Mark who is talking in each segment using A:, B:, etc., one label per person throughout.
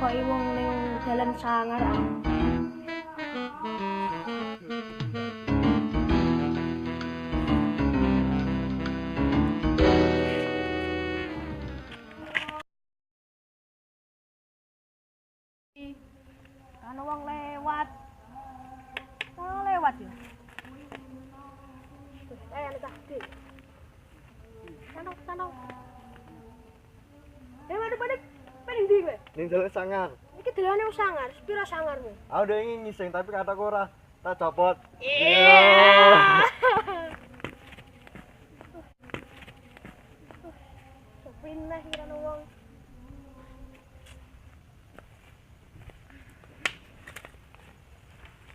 A: takoki wong ning dalan sangar. Ana wong lewat. Oh, lewat ya. Anu tadi. Sanok. Waduh, paling ndi kowe?
B: Ning dalan sangar.
A: Iki dalane wis sangar, sepira sangarmu?
B: Aku udah ingin ngising tapi kataku ora. Tak copot.
A: Iya. Pindah kira wong.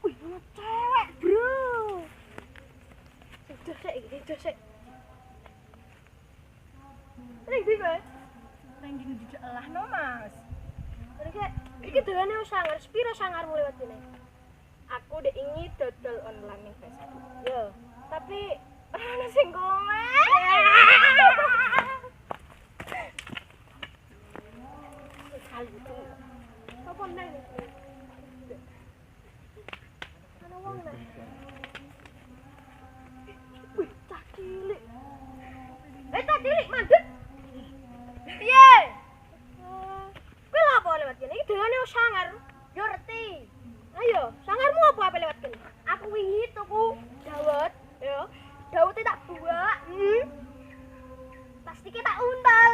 A: Wih, ana cewek, bro. Itu sik. Ning ndi kowe?
C: Ning ndi lah no, Mas.
A: Iki dalane wis sangar, sepira sangarmu lewat kene? Aku udah ingin dodol online ning Facebook. Yo, tapi ana sing komen. Kali itu. Apa nang? Ana wong nang. Wih, cah cilik. Cah cilik mandut. Piye? Kowe lha apa lewat kene? Iki dalane wis sangar. Yo ngerti. Ayo, sangarmu apa lewat kene? Aku wingi tuku dawet, yo. Dawete tak buak. Plastike tak untal.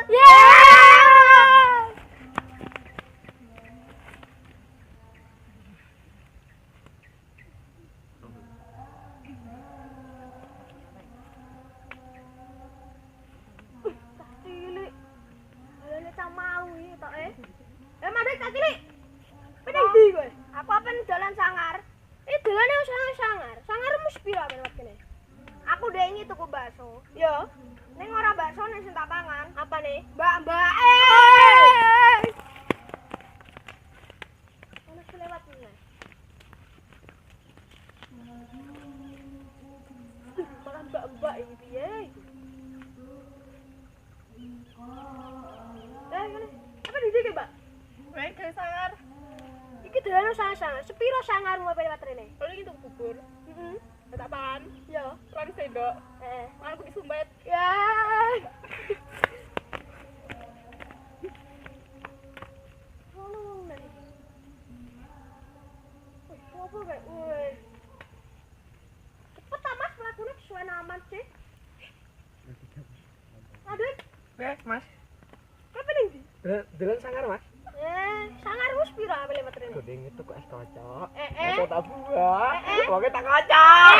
A: Cah cilik. Dalane cah mau iki tok mandek cah cilik. Peneng ndi kowe? Aku apa dalan sangar? Dalane wis sangar. Sangarmu sepira lewat kene? Aku dengi tuku bakso. Yo. Ning ora bakso ning sing tak pangan. Apa nih? Mbak. Ono lewat kene. Malah mbak iki piye? Ngene. Apa di iki, Mbak?
C: Wae ke sangar.
A: Iki dalane sangar. Sepiro sangarmu apa lewat rene?
C: Kalau gitu bubur. Tak pan.
A: Yo.
C: Kan sendok. Aku disumbet.
A: Ya. Ono wong nang iki. Wih, opo kae? Wih. Cepet ta Mas mlakune suwen aman sih. Aduh,
B: Mas.
A: kapan ndi?
B: Dalan sangar, Mas.
A: Sangarmu sepira apa lewat rene?
B: Kudu itu kok es kocok.
A: Eh.
B: Kocok tak buah. Wonge tak kocok.